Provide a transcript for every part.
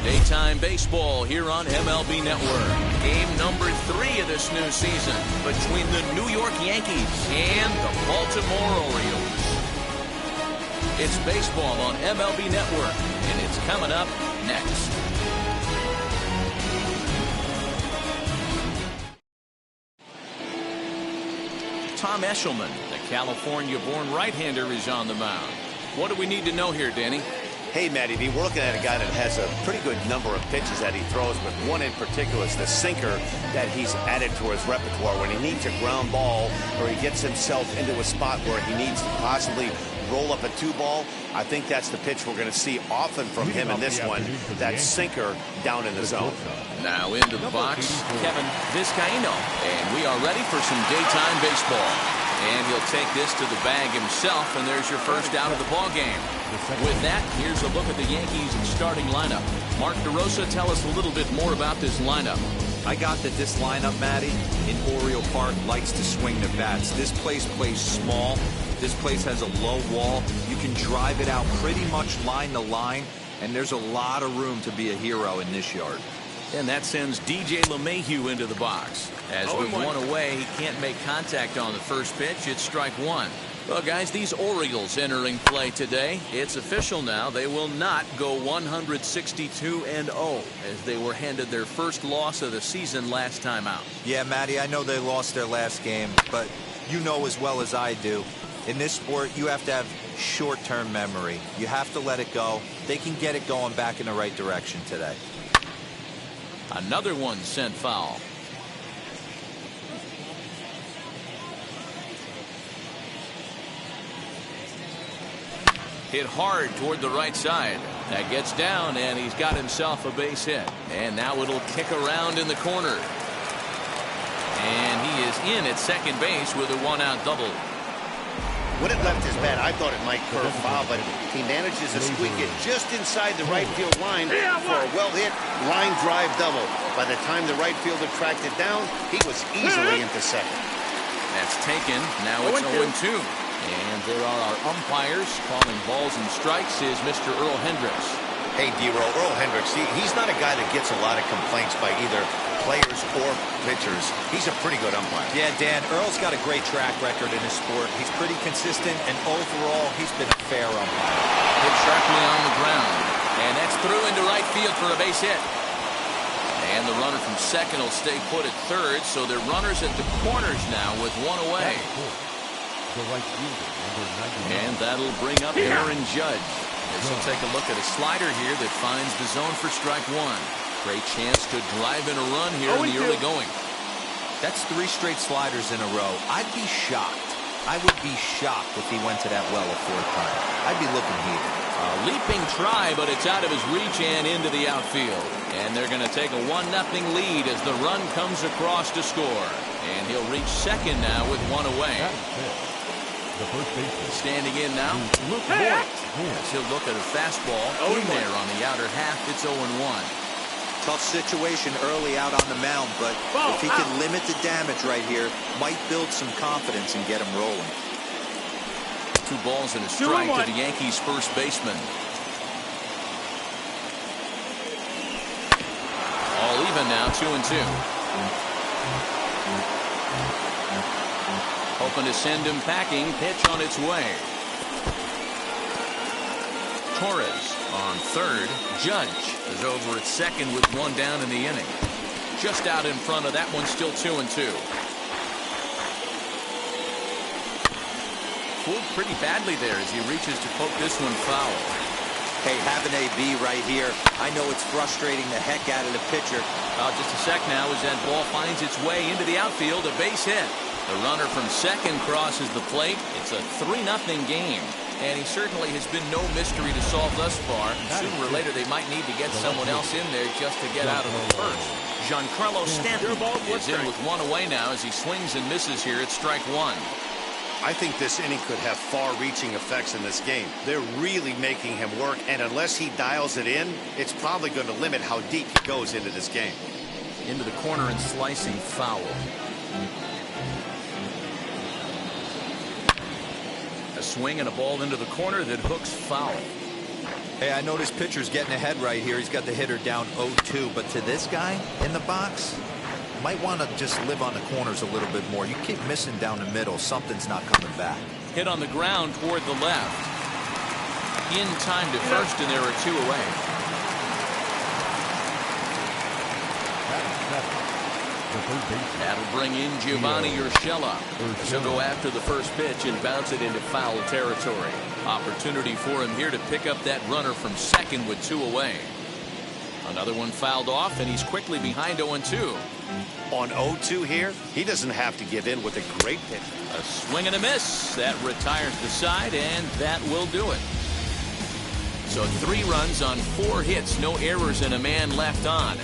Daytime baseball here on MLB Network. Game number 3 of this new season between the New York Yankees and the Baltimore Orioles. It's baseball on MLB Network, and it's coming up next. Tom Eshelman, the California-born right-hander, is on the mound. What do we need to know here, Danny? Hey, Matty D, we're looking at a guy that has a pretty good number of pitches that he throws, but one in particular is the sinker that he's added to his repertoire. When he needs a ground ball or he gets himself into a spot where he needs to possibly roll up a 2-ball, I think that's the pitch we're going to see often from him in this one, that sinker down in the zone. Now into the box, Kevin Vizcaino, and we are ready for some daytime baseball. And he'll take this to the bag himself, and there's your first out of the ball game. With that, here's a look at the Yankees starting lineup. Mark DeRosa, tell us a little bit more about this lineup. I got that this lineup, Matty, in Oriole Park likes to swing the bats. This place plays small. This place has a low wall. You can drive it out pretty much line to line, and there's a lot of room to be a hero in this yard. And that sends DJ LeMahieu into the box. As with one away, he can't make contact on the first pitch. It's strike one. Well, guys, these Orioles entering play today. It's official now. They will not go 162-0 as they were handed their first loss of the season last time out. Yeah, Matty, I know they lost their last game, but you know as well as I do, in this sport, you have to have short-term memory. You have to let it go. They can get it going back in the right direction today. Another one sent foul. Hit hard toward the right side. That gets down, and he's got himself a base hit. And now it'll kick around in the corner. And he is in at second base with a one-out double. When it left his bat, I thought it might curve foul, but he manages to squeak it just inside the right field line for a well-hit line drive double. By the time the right fielder tracked it down, he was easily into second. That's taken. Now it's 0-2. And there are our umpires. Calling balls and strikes is Mr. Earl Hendricks. Hey, D-Roll, Earl Hendricks, he's not a guy that gets a lot of complaints by either players or pitchers. He's a pretty good umpire. Yeah, Dan, Earl's got a great track record in his sport. He's pretty consistent, and overall, he's been a fair umpire. Hit sharply on the ground. And that's through into right field for a base hit. And the runner from second will stay put at third, so they're runners at the corners now with one away. And that'll bring up Aaron Judge. As he'll take a look at a slider here that finds the zone for strike one. Great chance to drive in a run here in the early going. That's 3 straight sliders in a row. I'd be shocked. I would be shocked if he went to that well a 4th time. I'd be looking heated. A leaping try, but it's out of his reach and into the outfield. And they're going to take a 1-0 lead as the run comes across to score. And he'll reach second now with one away. The first baseman. Standing in now, Luke Voigt. As he'll look at a fastball in there on the outer half. It's 0-1. Tough situation early out on the mound, but if he can limit the damage right here, might build some confidence and get him rolling. 2 balls and a strike to the Yankees' first baseman. All even now, 2-2. Hoping to send him packing. Pitch on its way. Torres on third. Judge is over at second with one down in the inning. Just out in front of that one, still 2-2. Fooled pretty badly there as he reaches to poke this one foul. Hey, have an AB right here. I know it's frustrating the heck out of the pitcher. Just a sec now as that ball finds its way into the outfield. A base hit. The runner from second crosses the plate. It's a 3-0 game. And he certainly has been no mystery to solve thus far. Sooner or later, they might need to get someone else in there just to get out of the first. Giancarlo Stanton is in with one away now as he swings and misses here at strike one. I think this inning could have far-reaching effects in this game. They're really making him work, and unless he dials it in, it's probably going to limit how deep he goes into this game. Into the corner and slicing foul. swing and a ball into the corner that hooks foul. Hey, I know this pitcher's getting ahead right here. He's got the hitter down 0-2, but to this guy in the box, might want to just live on the corners a little bit more. You keep missing down the middle, something's not coming back. Hit on the ground toward the left. In time to first, and there are 2 away. That'll bring in Giovanni Urshela. He'll go after the first pitch and bounce it into foul territory. Opportunity for him here to pick up that runner from second with 2 away. Another one fouled off, and he's quickly behind 0-2. On 0-2 here, he doesn't have to give in with a great pitch. A swing and a miss. That retires the side, and that will do it. So 3 runs on 4 hits, no errors, and a man left on.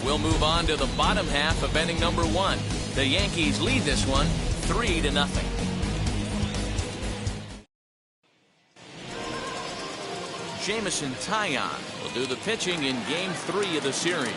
We'll move on to the bottom half of inning number 1. The Yankees lead this one 3-0. Jameson Taillon will do the pitching in game 3 of the series.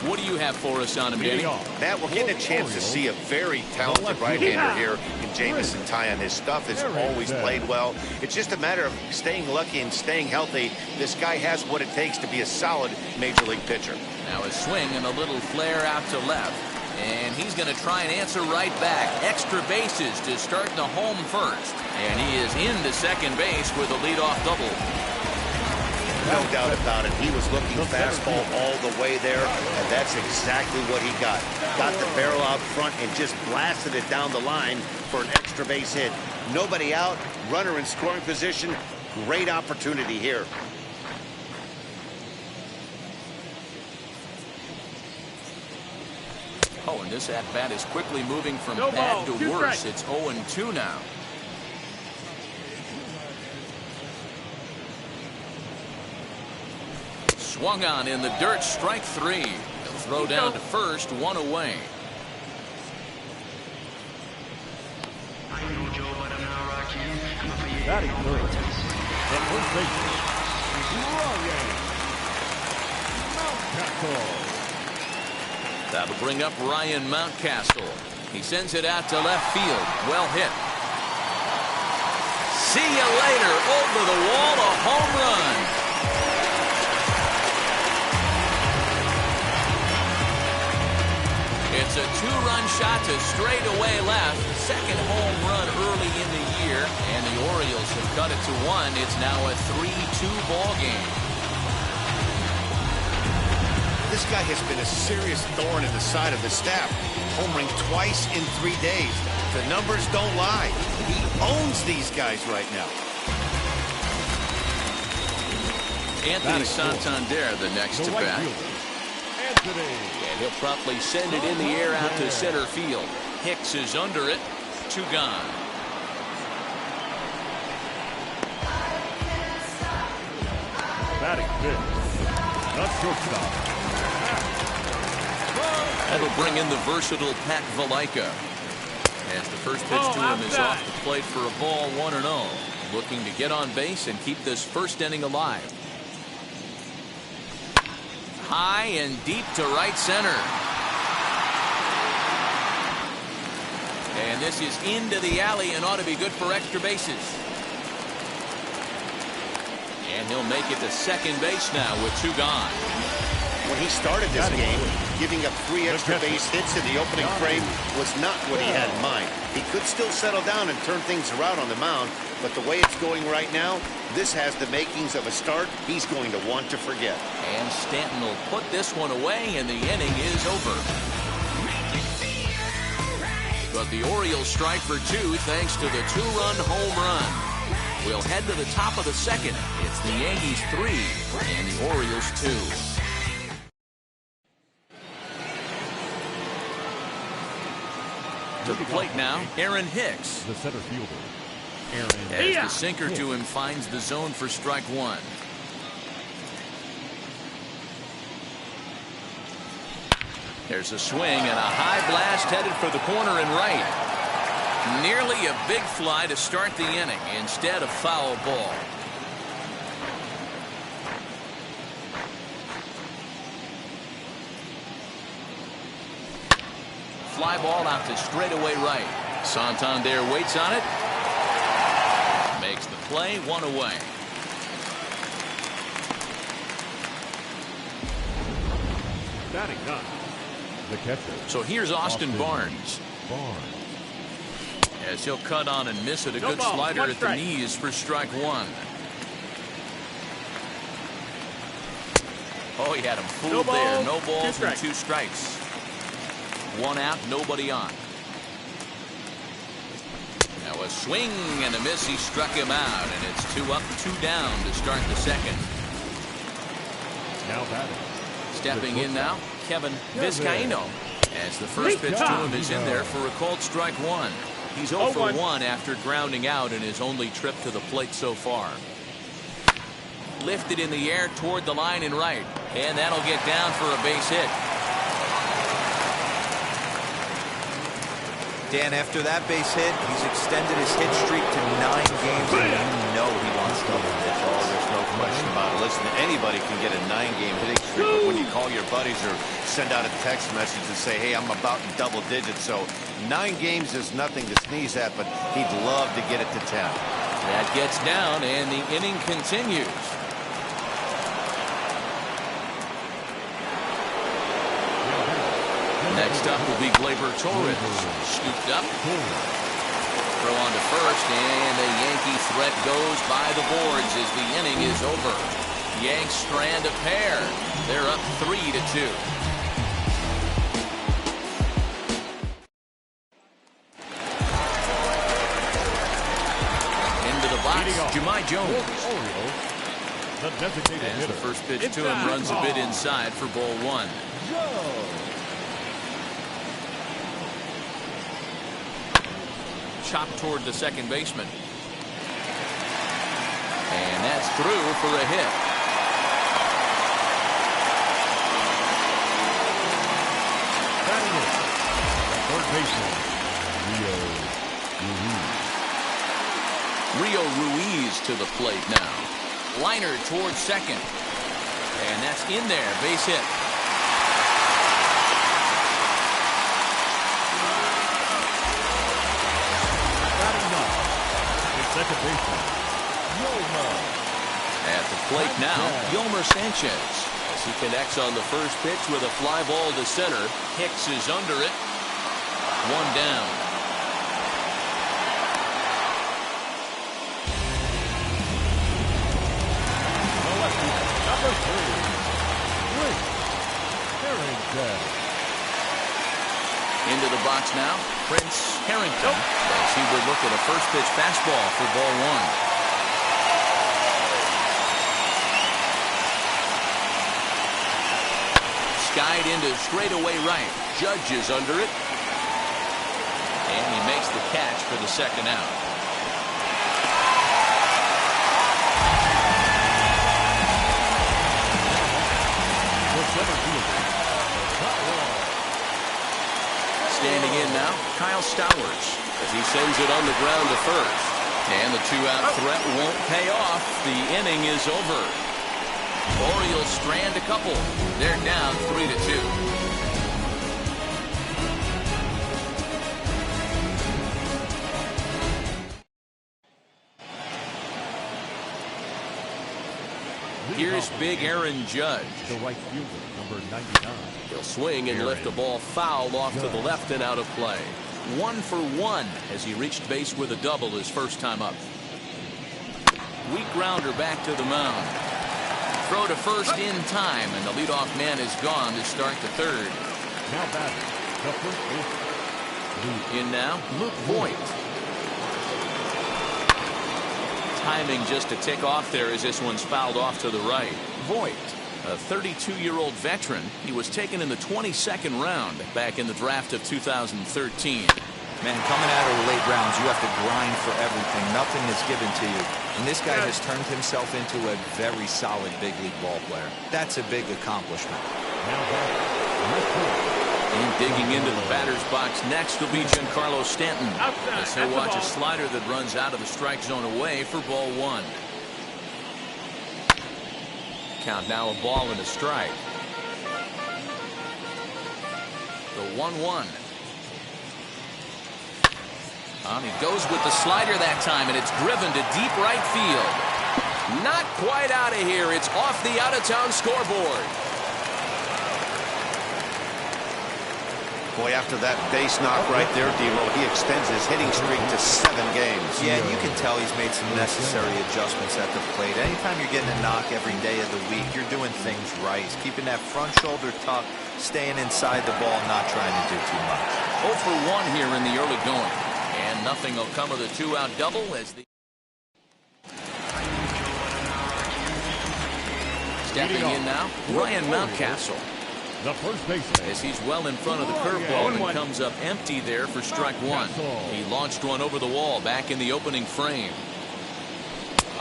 What do you have for us on him, Danny? Matt, we're getting a chance to see a very talented right-hander here in Jameson Taillon. His stuff has always played well. It's just a matter of staying lucky and staying healthy. This guy has what it takes to be a solid major league pitcher. Now a swing and a little flare out to left. And he's going to try and answer right back. Extra bases to start the home first. And he is into second base with a leadoff double. No doubt about it. He was looking fastball all the way there, and that's exactly what he got. Got the barrel out front and just blasted it down the line for an extra base hit. Nobody out, runner in scoring position. Great opportunity here. Oh, and this at-bat is quickly moving from bad to worse. It's 0-2 now. Swung on in the dirt, strike 3. He'll throw down to first, 1 away. Batting third. At first base, Mountcastle. That'll bring up Ryan Mountcastle. He sends it out to left field. Well hit. See you later. Over the wall, a home run. It's a 2-run shot to straightaway left. Second home run early in the year, and the Orioles have cut it to 1. It's now a 3-2 ball game. This guy has been a serious thorn in the side of the staff. Homering twice in 3 days. The numbers don't lie. He owns these guys right now. Anthony Santander, the next to bat. And he'll promptly send it in the air out to center field. Hicks is under it. 2 gone. Batting fifth. The shortstop. That'll bring in the versatile Pat Valaika. As the first pitch to him is off the plate for a ball, 1-0. Looking to get on base and keep this first inning alive. High and deep to right center. And this is into the alley and ought to be good for extra bases. And he'll make it to second base now with 2 gone. When he started this game, giving up 3 extra base hits in the opening frame was not what he had in mind. He could still settle down and turn things around on the mound, but the way it's going right now, this has the makings of a start he's going to want to forget. And Stanton will put this one away, and the inning is over. But the Orioles strike for 2 thanks to the 2-run home run. We'll head to the top of the second. It's the Yankees 3 and the Orioles 2. To the plate now, Aaron Hicks. The center fielder, Aaron. As the sinker to him finds the zone for strike 1. There's a swing and a high blast headed for the corner and right. Nearly a big fly to start the inning instead of foul ball. Fly ball out to straightaway right. Santander waits on it. Makes makes the play, 1 away. Batting up. The catcher. So here's Austin Barnes. As he'll cut on and miss it. A good slider at the knees for strike 1. Oh, he had him fooled there. No balls and 2 strikes. 1 out, nobody on. Now a swing and a miss. He struck him out, and it's 2 up, 2 down to start the second. Now batting. Stepping in now, Kevin Vizcaino. As the first pitch to him is in there for a called strike 1. He's 0 for 1 after grounding out in his only trip to the plate so far. Lifted in the air toward the line and right. And that'll get down for a base hit. Dan, after that base hit, he's extended his hit streak to 9 games, and you know he wants double digits. Oh, there's no question about it. Listen, anybody can get a 9-game hitting streak, but when you call your buddies or send out a text message and say, hey, I'm about in double digits, so 9 games is nothing to sneeze at, but he'd love to get it to 10. That gets down, and the inning continues. Next up will be Gleyber Torres. Scooped up. Throw on to first, and the Yankee threat goes by the boards as the inning is over. Yanks strand a pair. They're up 3-2. Into the box, Jahmai Jones. Orioles. The designated As hitter. the first pitch to him runs a bit inside for ball 1. Chopped toward the second baseman. And that's through for a hit. Batting it. Third baseman. Rio Ruiz to the plate now. Liner towards second. And that's in there. Base hit. Second baseman. At the plate now, Yolmer Sanchez. As he connects on the first pitch with a fly ball to center. Hicks is under it. 1 down. Number 3. Into the box now, Prince Harrington. As he would look at a first pitch fastball for ball 1. Skied into straightaway right. Judge is under it. And he makes the catch for the second out. Standing in now, Kyle Stowers, as he sends it on the ground to first. And the 2-out threat won't pay off. The inning is over. Orioles strand a couple. They're down 3-2. Here's big Aaron Judge. The right fielder, number 99. He'll swing and lift a ball foul off to the left and out of play. 1 for 1 as he reached base with a double his first time up. Weak grounder back to the mound. Throw to first in time, and the leadoff man is gone to start the third. Now batting, the first baseman. In now, Luke Voigt. Timing just a tick off there as this one's fouled off to the right. Voigt, a 32-year-old veteran. He was taken in the 22nd round back in the draft of 2013. Man, coming out of the late rounds, you have to grind for everything. Nothing is given to you. And this guy has turned himself into a very solid big league ball player. That's a big accomplishment. And digging into the batter's box next will be Giancarlo Stanton. As he'll watch a slider that runs out of the strike zone away for ball 1. Count now a ball and a strike. The 1-1. He goes with the slider that time, and it's driven to deep right field. Not quite out of here. It's off the out-of-town scoreboard. Boy, after that base knock right there, D-Lo, he extends his hitting streak to 7 games. Yeah, and you can tell he's made some necessary adjustments at the plate. Anytime you're getting a knock every day of the week, you're doing things right. He's keeping that front shoulder tucked, staying inside the ball, not trying to do too much. 0 for 1 here in the early going. And nothing will come of the 2-out double as the... Stepping in now, Ryan Mountcastle. The first baseman. As he's well in front of the curveball and comes up empty there for strike 1. He launched one over the wall back in the opening frame.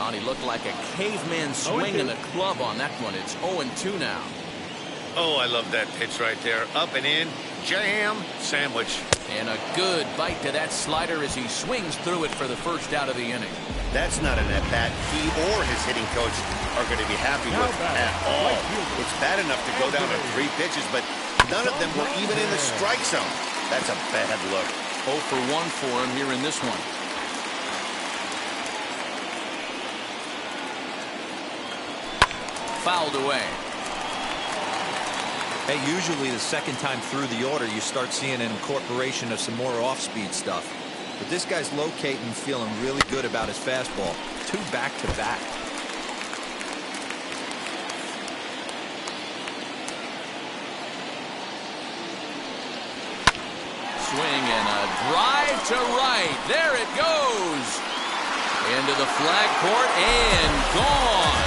And he looked like a caveman swinging a club on that one. It's 0-2 now. Oh, I love that pitch right there. Up and in, jam, sandwich. And a good bite to that slider as he swings through it for the first out of the inning. That's not an at-bat he or his hitting coach are going to be happy with at all. It's bad enough to go down to 3 pitches, but none of them were even in the strike zone. That's a bad look. 0 for 1 for him here in this one. Fouled away. Hey, usually the second time through the order, you start seeing an incorporation of some more off-speed stuff. But this guy's locating, feeling really good about his fastball. 2 back-to-back. Swing and a drive to right. There it goes. Into the flag court and gone.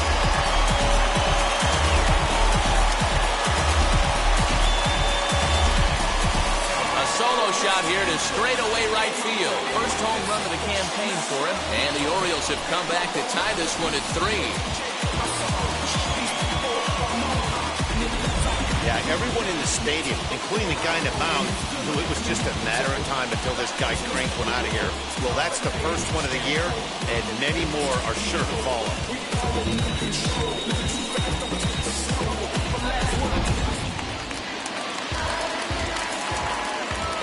Solo shot here to straightaway right field. First home run of the campaign for him. And the Orioles have come back to tie this one at 3. Yeah, everyone in the stadium, including the guy in the mound, knew it was just a matter of time until this guy cranked one out of here. Well, that's the first one of the year, and many more are sure to follow.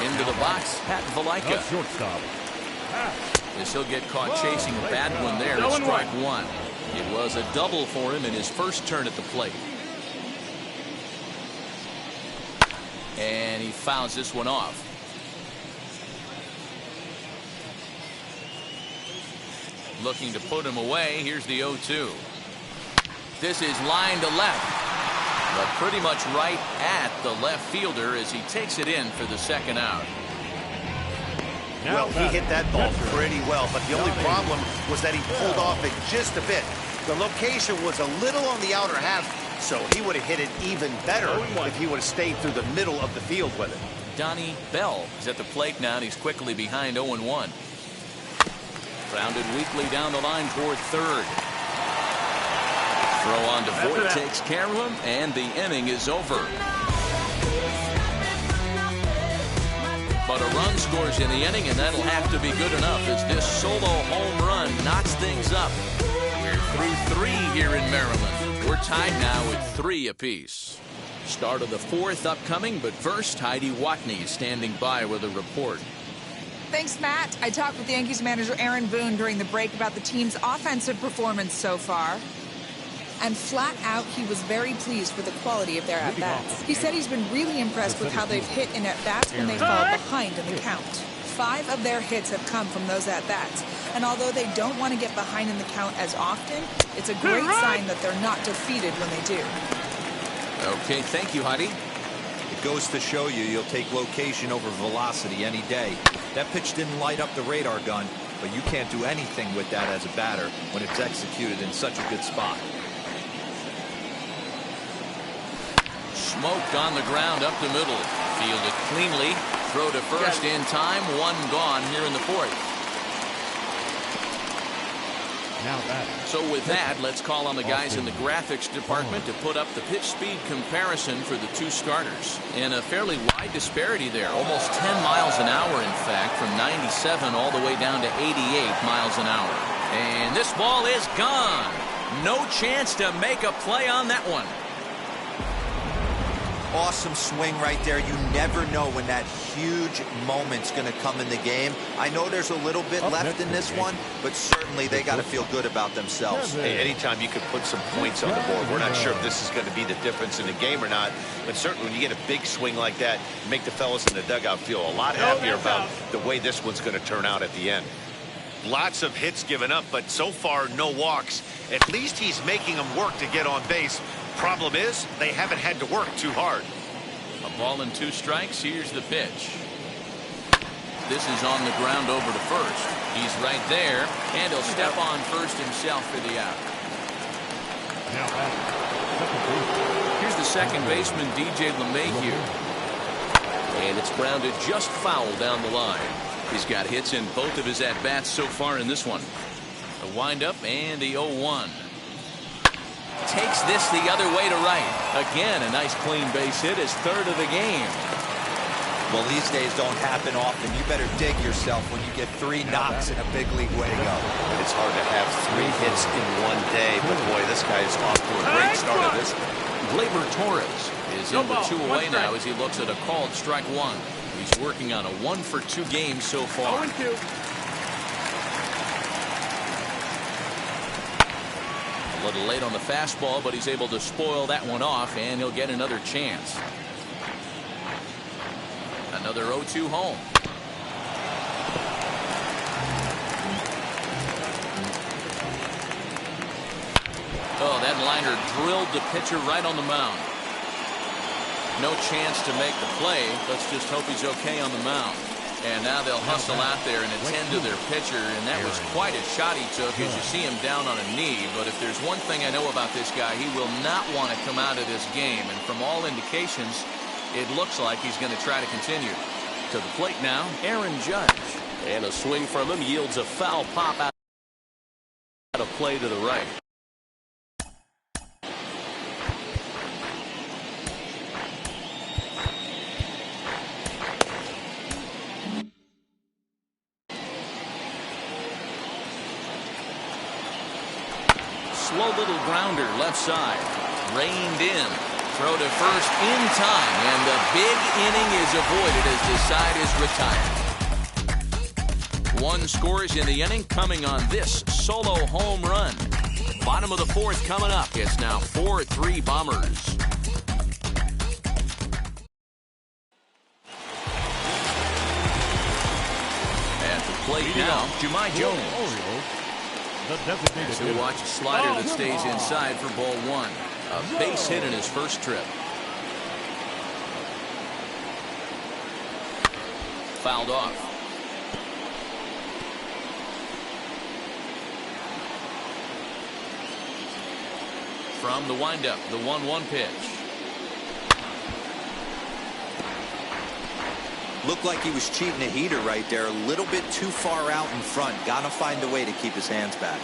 Into the box, Pat Valaika. Shortstop. As he'll get caught chasing a bad one there at strike 1. It was a double for him in his first turn at the plate. And he fouls this one off. Looking to put him away. Here's the 0-2. This is line to left. But pretty much right at the left fielder as he takes it in for the second out. Well, he hit that ball pretty well, but the only problem was that he pulled off it just a bit. The location was a little on the outer half, so he would have hit it even better if he would have stayed through the middle of the field with it. Donnie Bell is at the plate now, and he's quickly behind 0-1. Grounded weakly down the line toward third. Throw on to Voigt takes care of him, and the inning is over. But a run scores in the inning, and that'll have to be good enough as this solo home run knocks things up. We're through 3 here in Maryland. We're tied now at 3 apiece. Start of the 4th upcoming, but first, Heidi Watney standing by with a report. Thanks, Matt. I talked with Yankees manager Aaron Boone during the break about the team's offensive performance so far. And flat out, he was very pleased with the quality of their at-bats. He said he's been really impressed with how they've hit in at-bats when they fall behind in the count. 5 of their hits have come from those at-bats. And although they don't want to get behind in the count as often, it's a great sign that they're not defeated when they do. Okay, thank you, Heidi. It goes to show you you'll take location over velocity any day. That pitch didn't light up the radar gun, but you can't do anything with that as a batter when it's executed in such a good spot. Smoked on the ground up the middle. Fielded cleanly. Throw to first in time. 1 gone here in the 4th. Now that. So with that, let's call on the guys in the graphics department to put up the pitch speed comparison for the 2 starters. And a fairly wide disparity there. Almost 10 miles an hour, in fact, from 97 all the way down to 88 miles an hour. And this ball is gone. No chance to make a play on that one. awesome swing right there. You never know when that huge moment's going to come in the game. I know there's a little bit left in this one, but certainly they got to feel good about themselves. Hey, anytime you can put some points on the board, we're not sure if this is going to be the difference in the game or not, but certainly when you get a big swing like that, make the fellas in the dugout feel a lot happier about the way this one's going to turn out at the end. Lots of hits given up, but so far no walks. At least he's making them work to get on base. Problem is, they haven't had to work too hard. A ball and 2 strikes. Here's the pitch. This is on the ground over to first. He's right there, and he'll step on first himself for the out. Here's the second baseman, DJ LeMahieu. And it's grounded just foul down the line. He's got hits in both of his at-bats so far in this one. The windup and the 0-1. Takes this the other way to right. Again, a nice clean base hit, his 3rd of the game. Well, these days don't happen often. You better dig yourself when you get 3 knocks in a big league way to go. It's hard to have 3 hits in one day, but boy, this guy's off to a great start of this. Gleyber Torres is in with 2 away now as he looks at a called strike 1. He's working on a 1-for-2 game so far. 0-2. A little late on the fastball, but he's able to spoil that one off, and he'll get another chance. Another 0-2 home. Oh, that liner drilled the pitcher right on the mound. No chance to make the play. Let's just hope he's okay on the mound. And now they'll hustle out there and attend to their pitcher, and that was quite a shot he took as you see him down on a knee. But if there's one thing I know about this guy, he will not want to come out of this game. And from all indications, it looks like he's going to try to continue. To the plate now, Aaron Judge. And a swing from him yields a foul pop out of play to the right. Slow little grounder left side. Reined in. Throw to first in time. And the big inning is avoided as the side is retired. 1 scores in the inning coming on this solo home run. Bottom of the 4th coming up. It's now 4-3 Bombers. At the plate now, Jahmai Jones. Orioles. So we watch a slider that stays inside for ball 1. A base hit in his first trip. Fouled off. From the windup, the 1-1 pitch. Looked like he was cheating a heater right there. A little bit too far out in front. Got to find a way to keep his hands back.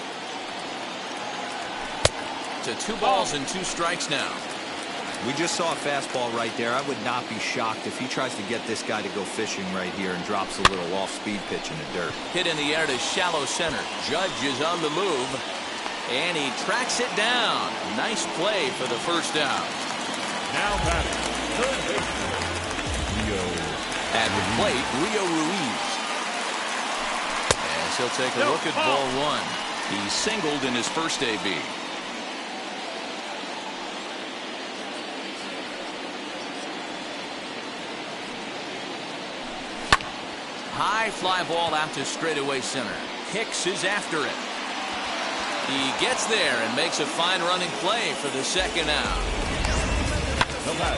To 2 balls and 2 strikes now. We just saw a fastball right there. I would not be shocked if he tries to get this guy to go fishing right here and drops a little off-speed pitch in the dirt. Hit in the air to shallow center. Judge is on the move. And he tracks it down. Nice play for the first down. Now batting, third baseman, Rio. At the plate, Rio Ruiz. As he'll take a look at ball 1. He singled in his first AB. High fly ball out to straightaway center. Hicks is after it. He gets there and makes a fine running play for the second out.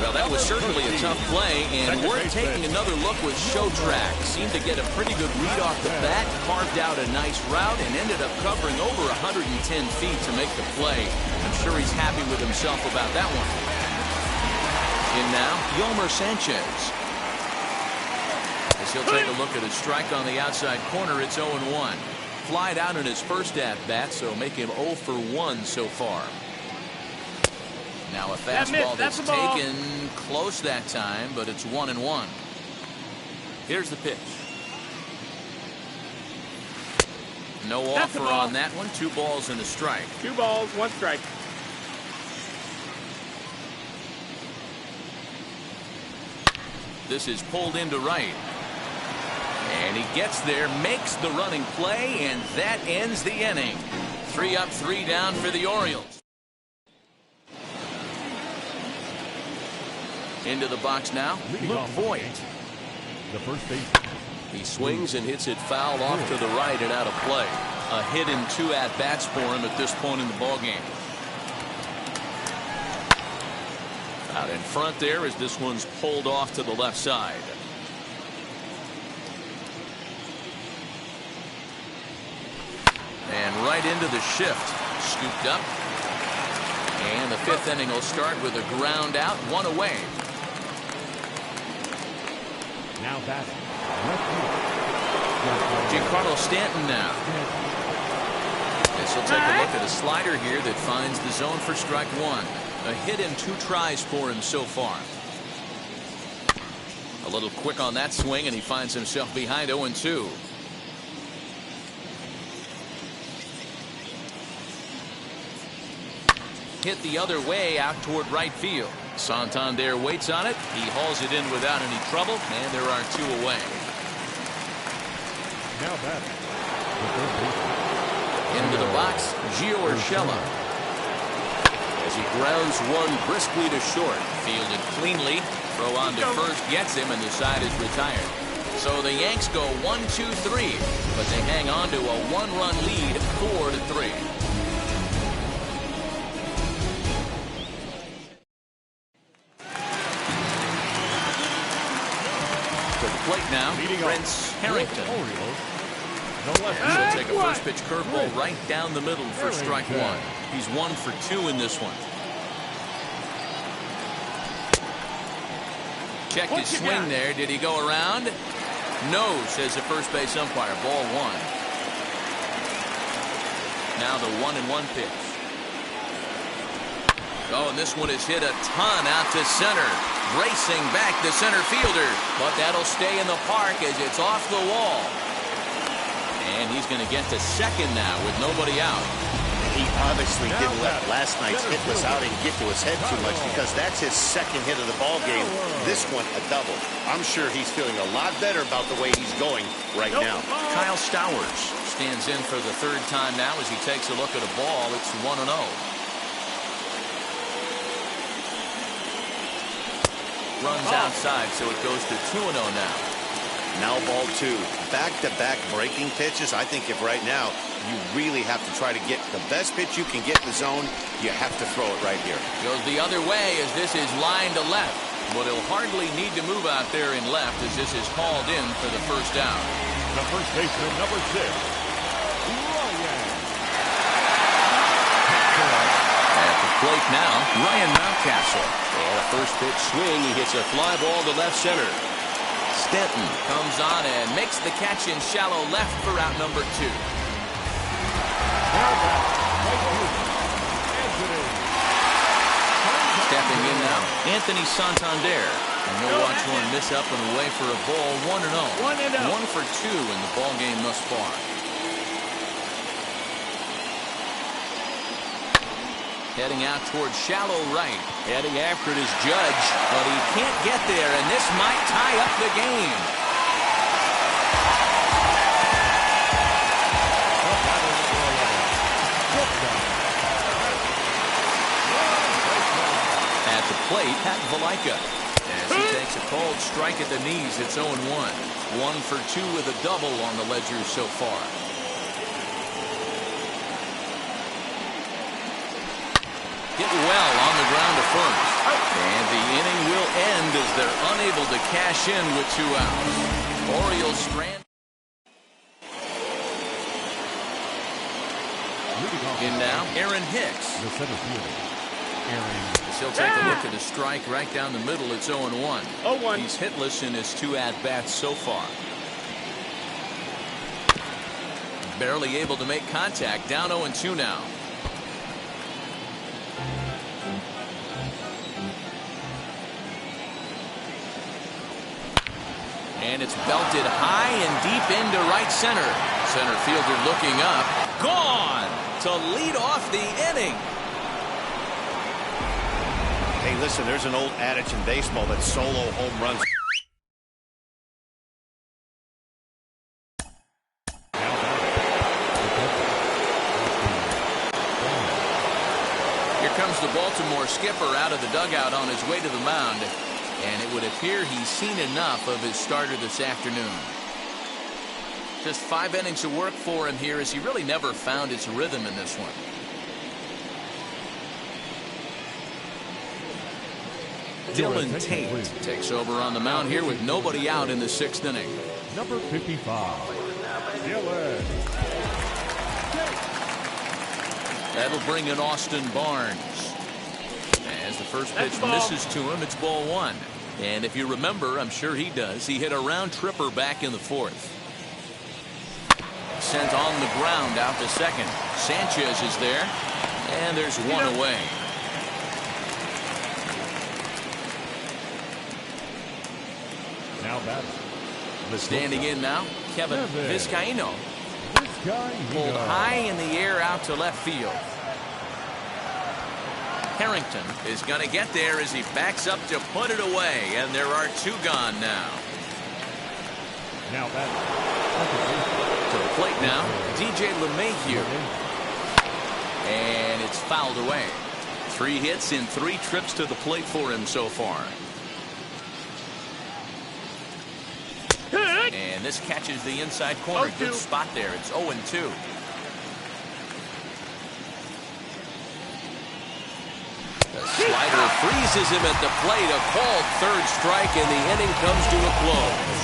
Well, that was certainly a tough play, and we're taking another look with Show Track. Seemed to get a pretty good read off the bat, carved out a nice route, and ended up covering over 110 feet to make the play. I'm sure he's happy with himself about that one. In now, Yomer Sanchez. As he'll take a look at a strike on the outside corner, it's 0-1. Flied out in his first at-bat, so make him 0 for 1 so far. Now a fastball that's taken close that time, but it's 1-1. Here's the pitch. No offer on that one. 2 balls and a strike. 2 balls, 1 strike. This is pulled into right. And he gets there, makes the running play, and that ends the inning. 3 up, 3 down for the Orioles. Into the box now. Luke Voigt. The first base. He swings and hits it foul off to the right and out of play. A hit and 2 at-bats for him at this point in the ballgame. Out in front there as this one's pulled off to the left side. And right into the shift. Scooped up. And the 5th inning will start with a ground out, 1 away. Now batting. Giancarlo Stanton now. This will take a look at a slider here that finds the zone for strike 1. A hit and 2 tries for him so far. A little quick on that swing, and he finds himself behind 0-2. Hit the other way out toward right field. Santander waits on it. He hauls it in without any trouble, and there are 2 away. Now batting. Into the box, Gio Urshela. As he grounds one briskly to short. Fielded cleanly. Throw on to first gets him, and the side is retired. So the Yanks go 1-2-3, but they hang on to a 1-run lead, 4-3. Plate now, Prince Harrington. He'll take a first pitch curveball right down the middle for strike 1. He's 1 for 2 in this one. Checked his swing there. Did he go around? No, says the first base umpire. Ball 1. Now the 1-1 pitch. Oh, and this one is hit a ton out to center. Racing back the center fielder, but that'll stay in the park as it's off the wall. And he's going to get to second now with nobody out. He obviously didn't let last night's hitless outing get to his head too much, because that's his second hit of the ball game. This one a double. I'm sure he's feeling a lot better about the way he's going right now. Kyle Stowers stands in for the 3rd time now as he takes a look at a ball. It's 1-0. Runs outside, so it goes to 2-0 now. Now ball 2. Back-to-back breaking pitches. I think if right now you really have to try to get the best pitch you can get in the zone, you have to throw it right here. Goes the other way as this is lined to left. But he'll hardly need to move out there in left as this is called in for the first out. The first baseman, number 6. At the plate now, Ryan Mountcastle. And a first pitch swing. He hits a fly ball to left center. Stanton comes on and makes the catch in shallow left for out number 2. Stepping in now, Anthony Santander. And he'll watch one miss up and away for a ball. 1-0. 1 for 2 in the ball game thus far. Heading out towards shallow right. Heading after it is Judge, but he can't get there, and this might tie up the game. At the plate, Pat Valaika. As he takes a cold strike at the knees, it's 0-1. 1 for 2 with a double on the ledger so far. Hit well on the ground to first. And the inning will end as they're unable to cash in with 2 outs. Orioles strand. In now, Aaron Hicks. The center fielder, Aaron. He'll take a look at a strike right down the middle. It's 0-1. 0-1. He's hitless in his 2 at-bats so far. Barely able to make contact. Down 0-2 now. And it's belted high and deep into right center. Center fielder looking up. Gone to lead off the inning. Hey, listen, there's an old adage in baseball that solo home runs comes the Baltimore skipper out of the dugout on his way to the mound. And it would appear he's seen enough of his starter this afternoon. Just 5 innings of work for him here, as he really never found his rhythm in this one. Dylan Tate takes over on the mound here with nobody out in the 6th inning. Number 55, Dylan. That'll bring in Austin Barnes. As the first pitch misses to him, it's ball 1. And if you remember, I'm sure he does, he hit a round tripper back in the 4th. Sent on the ground out to second. Sanchez is there, and there's one away. Now batting. Standing in now, Kevin Vizcaino. Pulled high in the air out to left field. Harrington is going to get there as he backs up to put it away, and there are 2 gone now. Now batting. To the plate now, DJ LeMahieu. And it's fouled away. 3 hits in 3 trips to the plate for him so far. And this catches the inside corner. Good spot there. It's 0-2. The slider freezes him at the plate. A called 3rd strike, and the inning comes to a close.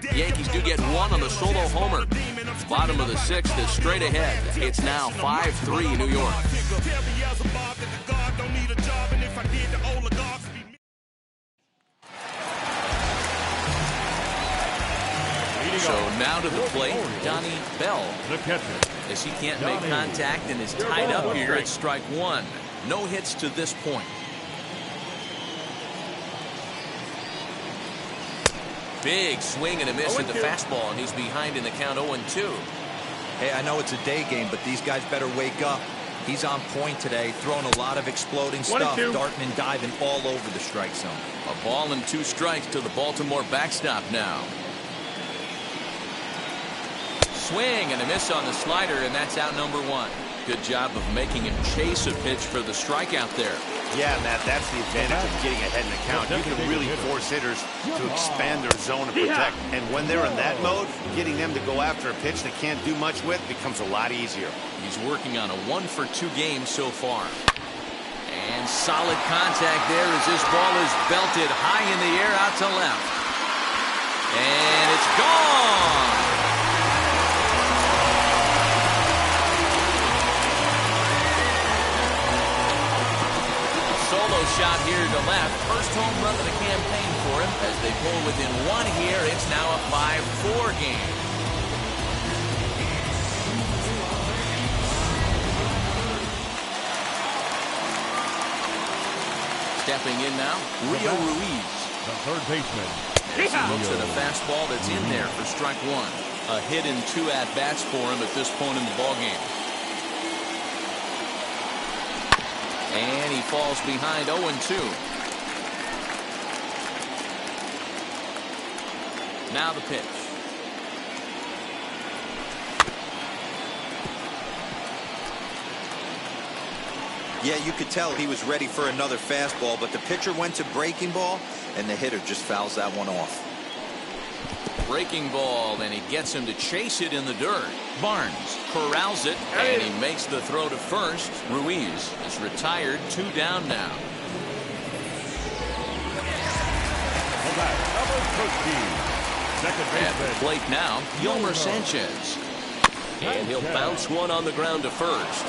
The Yankees do get 1 on the solo homer. Bottom of the 6th is straight ahead. It's now 5-3 New York. So now to the plate, Donnie Bell. The catcher. As he can't make contact and is tied up here at strike 1. No hits to this point. Big swing and a miss at the fastball, and he's behind in the count 0-2. Hey, I know it's a day game, but these guys better wake up. He's on point today, throwing a lot of exploding stuff, darting and diving all over the strike zone. A ball and 2 strikes to the Baltimore backstop now. Swing and a miss on the slider, and that's out number 1. Good job of making him chase a pitch for the strikeout there. Yeah, Matt, that's the advantage of getting ahead in the count. You can really force hitters to expand their zone and protect. And when they're in that mode, getting them to go after a pitch they can't do much with becomes a lot easier. He's working on a 1-for-2 game so far. And solid contact there as this ball is belted high in the air out to left. And it's gone. Solo shot here to left. First home run of the campaign for him. As they pull within 1 here, it's now a 5-4 game. Stepping in now, Rio Ruiz. The third baseman. As he looks at a fastball that's in there for strike 1. A hit in 2 at-bats for him at this point in the ballgame. And he falls behind 0-2. Now the pitch. Yeah, you could tell he was ready for another fastball, but the pitcher went to breaking ball, and the hitter just fouls that one off. Breaking ball, and he gets him to chase it in the dirt. Barnes corrals it, and he makes the throw to first. Ruiz is retired, 2 down now. At the plate now, Yolmer Sanchez. And he'll bounce one on the ground to first.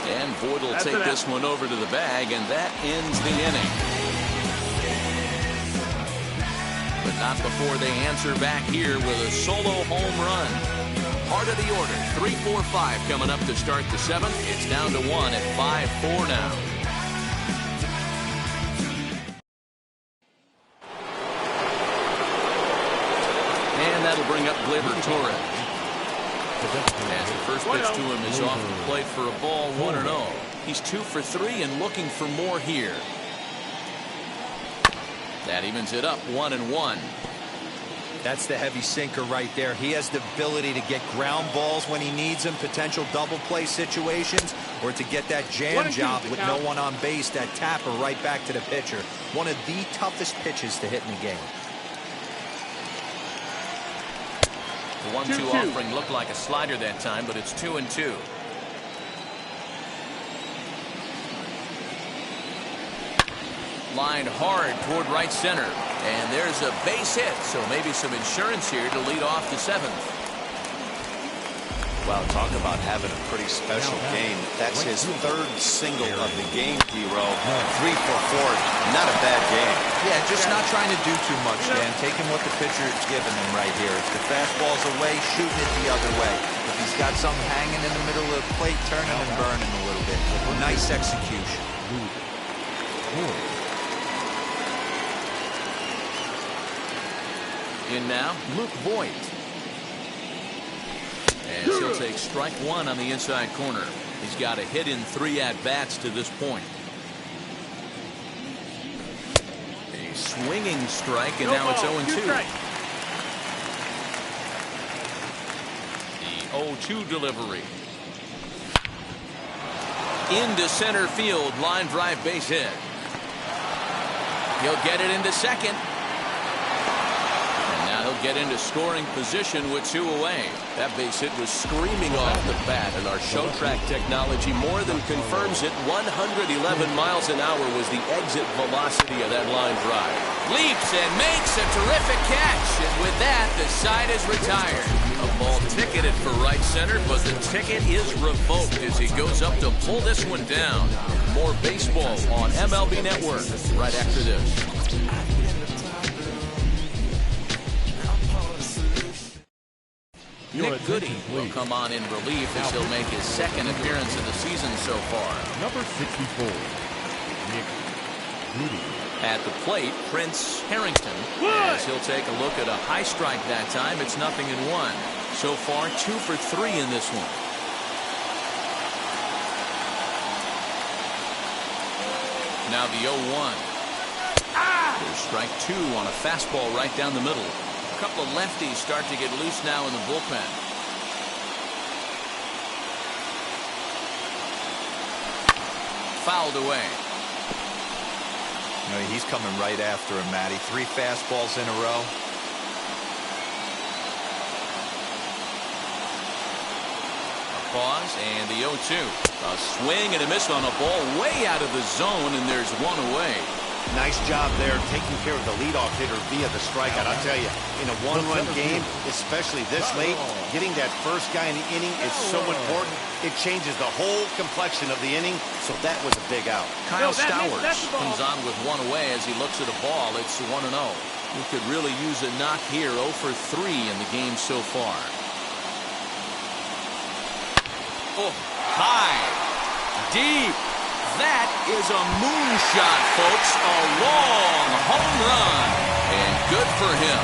And Boyd will take this one over to the bag, and that ends the inning. But not before they answer back here with a solo home run. Part of the order, 3-4-5 coming up to start the 7th. It's down to 1 at 5-4 now. And that'll bring up Gleyber Torres. As the first pitch to him is off the plate for a ball, 1-0. He's 2 for 3 and looking for more here. That evens it up, 1-1. That's the heavy sinker right there. He has the ability to get ground balls when he needs them, potential double play situations, or to get that jam job with no one on base, that tapper right back to the pitcher. One of the toughest pitches to hit in the game. The 1-2 offering looked like a slider that time, but it's 2-2. Lined hard toward right center. And there's a base hit, so maybe some insurance here to lead off the 7th. Well, talk about having a pretty special game. That's his 3rd single of the game, Hero. 3 for 4. Not a bad game. Yeah, just not trying to do too much, Dan. Taking what the pitcher is giving him right here. If the fastball's away, shooting it the other way. If he's got something hanging in the middle of the plate, turning and burning a little bit. Nice execution. In now, Luke Voigt. And he'll take strike 1 on the inside corner. He's got a hit in 3 at-bats to this point. A swinging strike, and now it's 0-2. The 0-2 delivery. Into center field, line drive base hit. He'll get it into second. He'll get into scoring position with 2 away. That base hit was screaming off the bat, and our show track technology more than confirms it. 111 miles an hour was the exit velocity of that line drive. Leaps and makes a terrific catch, and with that, the side is retired. A ball ticketed for right center, but the ticket is revoked as he goes up to pull this one down. More baseball on MLB Network right after this. Nick Goody will come on in relief as he'll make his 2nd appearance of the season so far. Number 64, Nick Goody. At the plate, Prince Harrington, as he'll take a look at a high strike that time. It's 0-1. So far, 2 for 3 in this one. Now the 0-1. There's strike 2 on a fastball right down the middle. A couple of lefties start to get loose now in the bullpen. Fouled away. You know, he's coming right after him, Matty. 3 fastballs in a row. A pause and the 0-2. A swing and a miss on a ball way out of the zone, and there's 1 away. Nice job there taking care of the leadoff hitter via the strikeout. I'll tell you, in a 1-run game, especially this late, getting that first guy in the inning is so important. It changes the whole complexion of the inning, so that was a big out. Kyle Stowers comes on with 1 away as he looks at a ball. It's 1-0. He could really use a knock here. 0 for 3 in the game so far. Oh, high, deep. That is a moonshot, folks. A long home run. And good for him.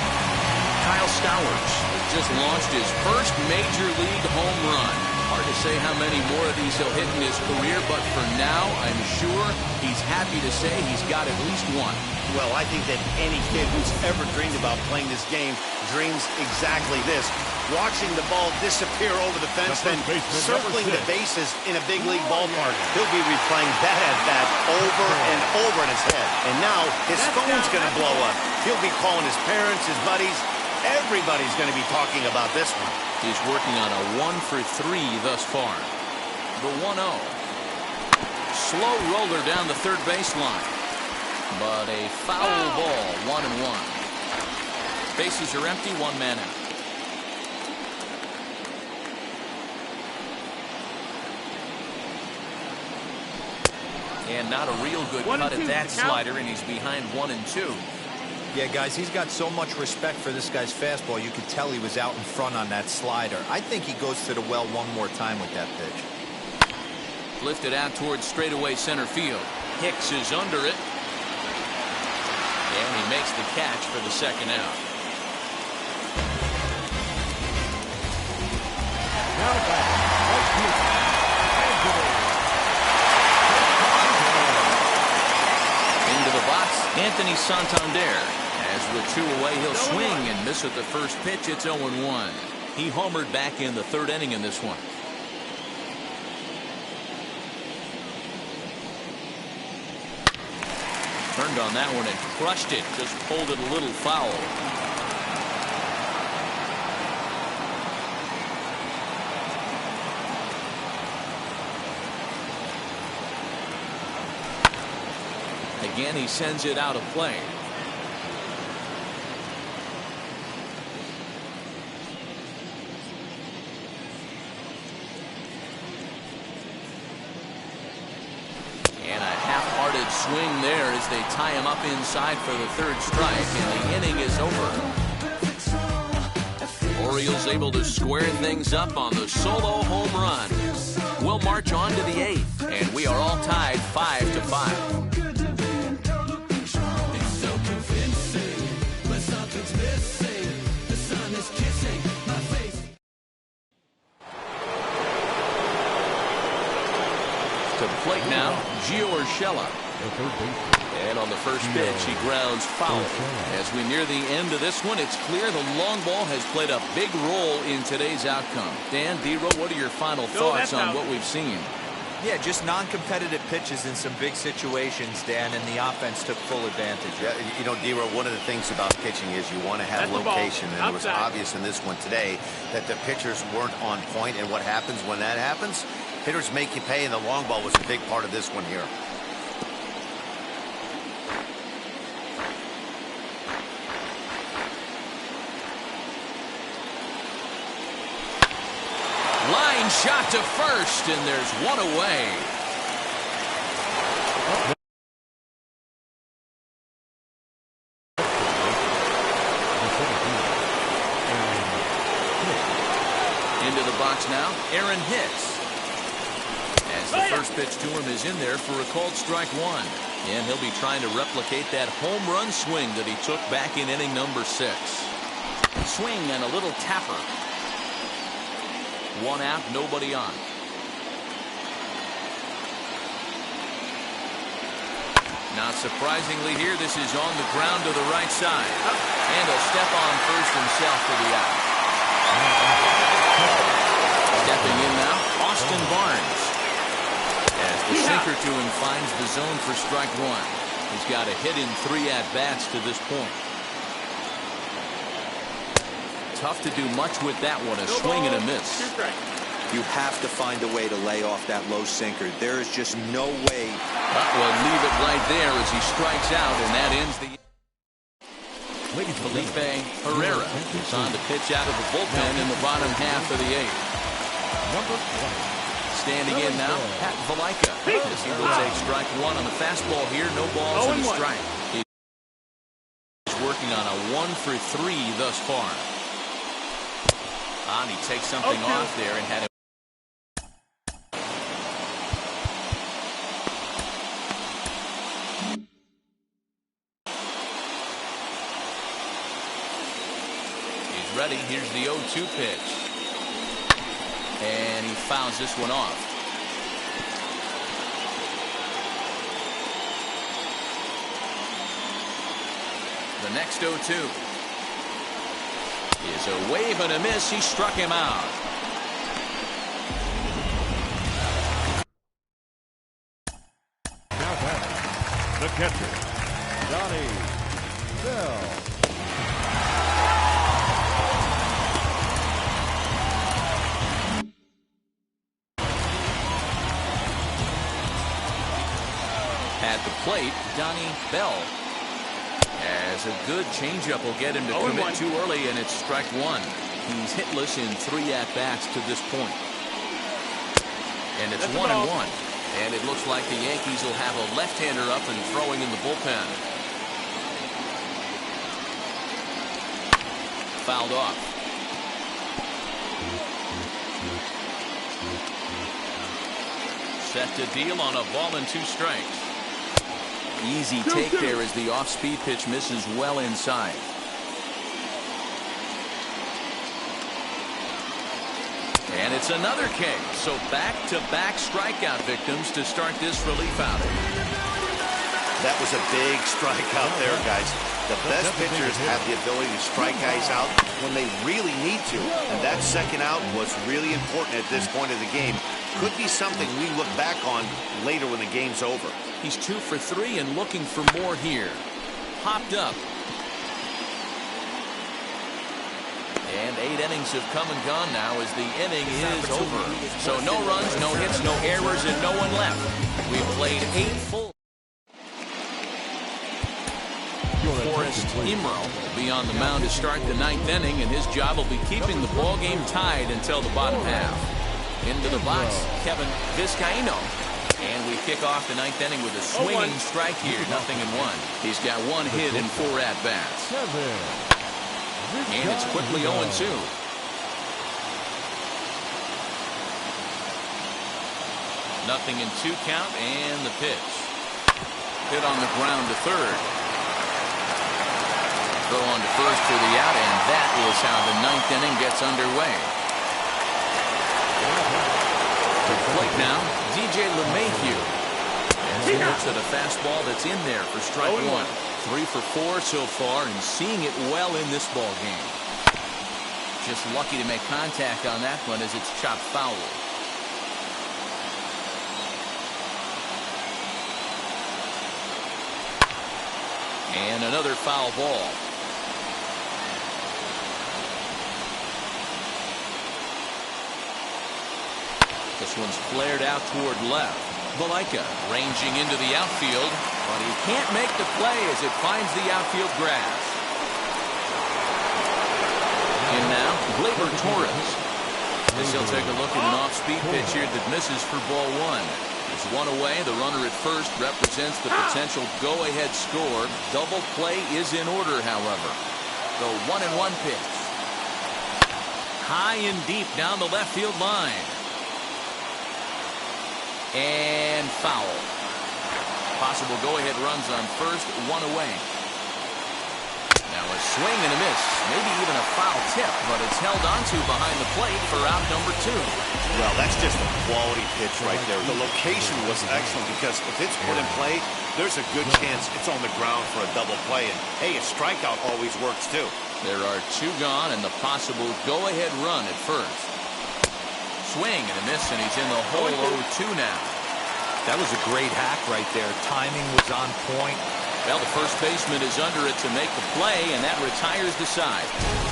Kyle Stowers has just launched his first major league home run. Hard to say how many more of these he'll hit in his career, but for now, I'm sure he's happy to say he's got at least 1. Well, I think that any kid who's ever dreamed about playing this game dreams exactly this. Watching the ball disappear over the fence, then circling the bases in a big league ballpark. He'll be replaying that at-bat over and over in his head. And now his phone's going to blow up. He'll be calling his parents, his buddies. Everybody's going to be talking about this one. He's working on a 1 for 3 thus far. The 1-0. Slow roller down the third baseline. But a foul ball, 1-1. Bases are empty, 1 man out. And not a real good cut at that slider, and he's behind 1-2. Yeah, guys, he's got so much respect for this guy's fastball. You could tell he was out in front on that slider. I think he goes to the well 1 more time with that pitch. Lifted out towards straightaway center field. Hicks is under it. And he makes the catch for the 2nd out. Now back, right field. Into the box, Anthony Santander, as As with 2 away, he'll swing and miss at the first pitch. It's 0-1. He homered back in the 3rd inning in this one. Turned on that one and crushed it. Just pulled it a little foul. Again, he sends it out of play. And a half-hearted swing there as they tie him up inside for the 3rd strike, and the inning is over. Orioles able to square things up on the solo home run. We'll march on to the 8th, and we are all tied 5-5. To the plate now, Gio Urshela. And on the first pitch, he grounds foul. As we near the end of this one, it's clear the long ball has played a big role in today's outcome. Dan, D-Ro, what are your final thoughts on what we've seen? Yeah, just non-competitive pitches in some big situations, Dan, and the offense took full advantage. Yeah, you know, D-Ro, one of the things about pitching is you want to have location, and it was obvious in this one today that the pitchers weren't on point, and what happens when that happens? Hitters make you pay, and the long ball was a big part of this one here. Line shot to first, and there's one away. Into the box now, Aaron hits. As the first pitch to him is in there for a called strike 1. And he'll be trying to replicate that home run swing that he took back in inning number 6. Swing and a little tapper. 1 out, nobody on. Not surprisingly here, this is on the ground to the right side. And he'll step on first himself for the out. Stepping in now, Austin Barnes. As the sinker to him finds the zone for strike 1. He's got a hit in 3 at-bats to this point. Tough to do much with that one. A swing and a miss. You have to find a way to lay off that low sinker. There is just no way. Well, leave it right there as he strikes out, and that ends the. Felipe Herrera is on to pitch out of the bullpen in the bottom half of the 8th. Standing in now, Pat Valaika. As he will take strike 1 on the fastball here. No balls and a strike. He's working on a 1 for 3 thus far. And he takes something off there and had him. He's ready. Here's the 0-2 pitch. And he fouls this one off. The next 0-2. Is a wave and a miss. He struck him out. Now back, the catcher, Donnie Bell. At the plate, Donnie Bell. As a good changeup will get him to commit too early, and it's strike 1. He's hitless in 3 at-bats to this point. And it's 1-1. And it looks like the Yankees will have a left-hander up and throwing in the bullpen. Fouled off. Set to deal on a ball and 2 strikes. Easy take there as the off-speed pitch misses well inside. And it's another K. So back-to-back strikeout victims to start this relief outing. That was a big strikeout there, guys. The best pitchers have the ability to strike guys out when they really need to. And that second out was really important at this point of the game. Could be something we look back on later when the game's over. He's 2 for 3 and looking for more here. Popped up. And 8 innings have come and gone now as the inning is over. So no runs, no hits, no errors, and no one left. We've played 8 full. Forrest Imro will be on the mound to start the 9th inning, and his job will be keeping the ball game tied until the bottom half. Into the box, Kevin Vizcaino. And we kick off the 9th inning with a swinging strike here, 0-1. He's got 1 hit in 4 at-bats. And it's quickly 0-2. Nothing in 2 count, and the pitch. Hit on the ground to third. Throw on to first for the out, and that is how the 9th inning gets underway. To the plate now, DJ LeMahieu. And he looks at a fastball that's in there for strike 1. 3 for 4 so far, and seeing it well in this ball game. Just lucky to make contact on that one as it's chopped foul. And another foul ball. This one's flared out toward left. Valaika ranging into the outfield, but he can't make the play as it finds the outfield grass. And now, Gleyber Torres. As he'll take a look at an off-speed pitch here that misses for ball 1. There's 1 away. The runner at first represents the potential go-ahead score. Double play is in order, however. The 1-1 pitch. High and deep down the left field line. And foul. Possible go-ahead runs on first, 1 away. Now a swing and a miss, maybe even a foul tip, but it's held onto behind the plate for out number 2. Well, that's just a quality pitch right there. The location was excellent because if it's put in play, there's a good chance it's on the ground for a double play. And hey, a strikeout always works too. There are 2 gone and the possible go-ahead run at first. Swing and a miss, and he's in the hole 0-2 now. That was a great hack right there. Timing was on point. Well, the first baseman is under it to make the play, and that retires the side.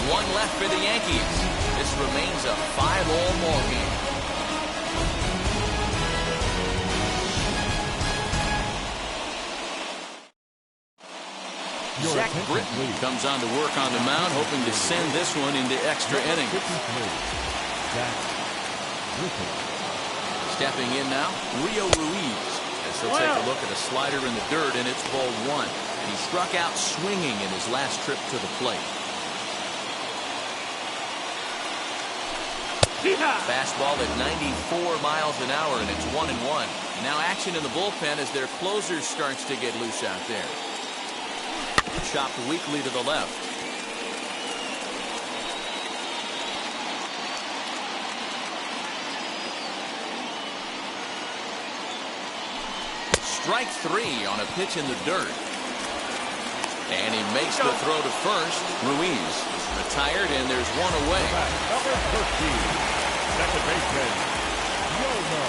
1 left for the Yankees. This remains a 5-all ball game. Zach Britton comes on to work on the mound, hoping to send this one into extra innings. Stepping in now, Rio Ruiz. As he'll take a look at a slider in the dirt, and it's ball 1. He struck out swinging in his last trip to the plate. Fastball at 94 miles an hour, and it's 1-1. Now action in the bullpen as their closer starts to get loose out there. Chopped weakly to the left. Strike 3 on a pitch in the dirt. And he makes the throw to first. Ruiz is retired, and there's 1 away. Number 13, second baseman, Yolmer.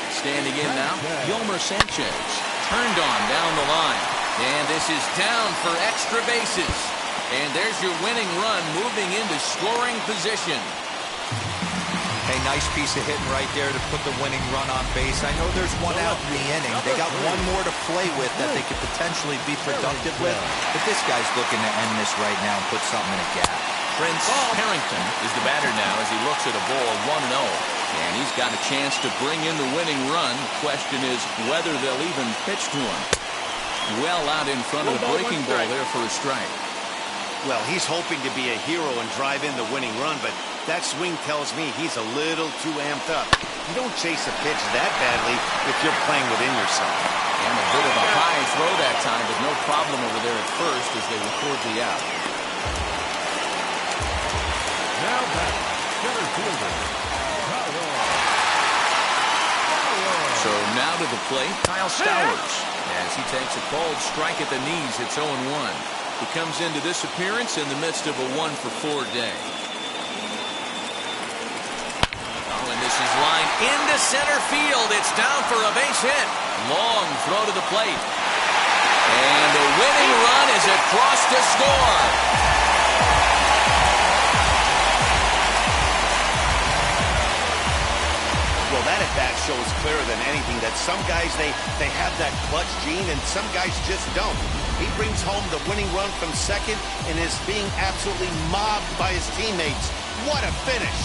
Standing in now, Yolmer Sanchez. Turned on down the line. And this is down for extra bases. And there's your winning run moving into scoring position. Hey, nice piece of hitting right there to put the winning run on base. I know there's 1 out in the inning. They got 1 more to play with that they could potentially be productive with. But this guy's looking to end this right now and put something in a gap. Prince Harrington is the batter now as he looks at a ball 1-0. And he's got a chance to bring in the winning run. The question is whether they'll even pitch to him. Well out in front of the breaking ball there for a strike. Well, he's hoping to be a hero and drive in the winning run, but that swing tells me he's a little too amped up. You don't chase a pitch that badly if you're playing within yourself. And a bit of a high throw that time, but no problem over there at first as they record the out. Now back, center fielder, So now to the plate, Kyle Stowers. As he takes a cold strike at the knees, it's 0-1. He comes into this appearance in the midst of a 1-for-4 day. Oh, and this is lined into center field. It's down for a base hit. Long throw to the plate. And the winning run is across to score. Well, that at-bat shows clearer than anything that some guys, they have that clutch gene and some guys just don't. He brings home the winning run from second and is being absolutely mobbed by his teammates. What a finish.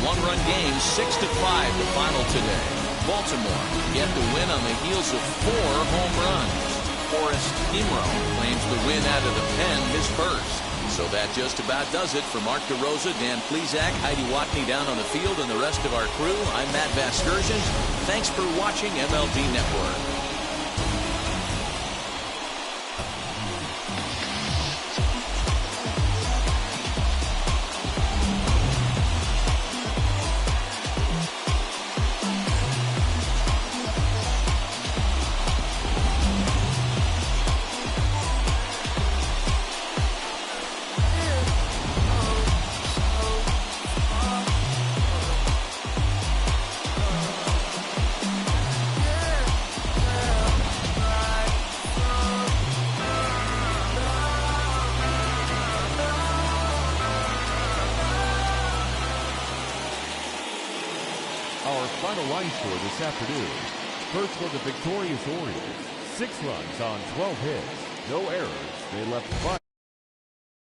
One-run game, 6-5 the final today. Baltimore get the win on the heels of 4 home runs. Forrest Imro claims the win out of the pen, his first. So that just about does it for Mark DeRosa, Dan Plesac, Heidi Watney down on the field, and the rest of our crew. I'm Matt Vasgersian. Thanks for watching MLB Network. Our final line score this afternoon. First for the victorious Orioles. 6 runs on 12 hits. No errors. They left 5.